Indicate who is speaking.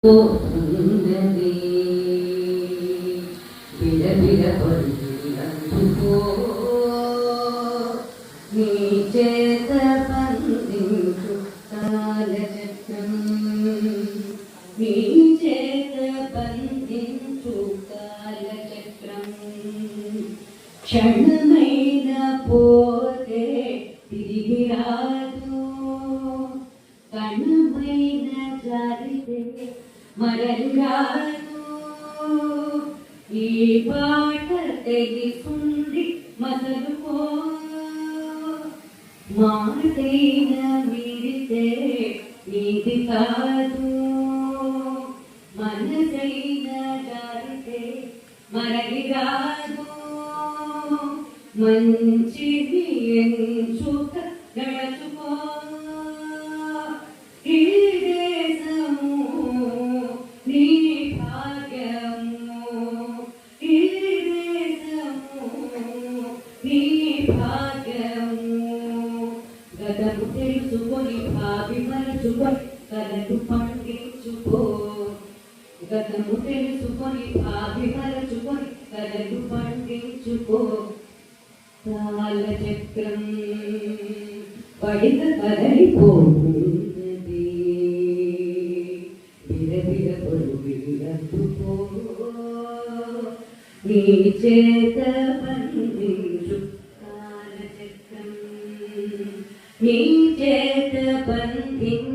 Speaker 1: నీ చేత బంధించు కాలచక్రం, నీ చేత బంధించు కాలచక్రం. క్షణమైన పోతే తిరిగి రాదు, కణమైన జారితే మరలు రాదు. ఈ పాట తెలిసుంది మసలుకో, మాటైన మీరితే నీది కాదు. మనసైన జారితే మరలి రాదు. మంచిది ఎంచుక గడచుకో, ఈ దేశము నీ భాగ్యము, ఈ దేశము నీ భాగ్యము. గతము తెలుసుకొని భావి మరచుకొని కలలు పండించుకో, గతము తెలుసుకొని భావి మరచుకొని కలలు పండించుకో. కాలచక్రం పడిత కదలిపోతున్నది, విరవిర పొరుగిరట్టుకో. నీ చేత బంధించు కాలచక్రం, నీ చేత బంధించు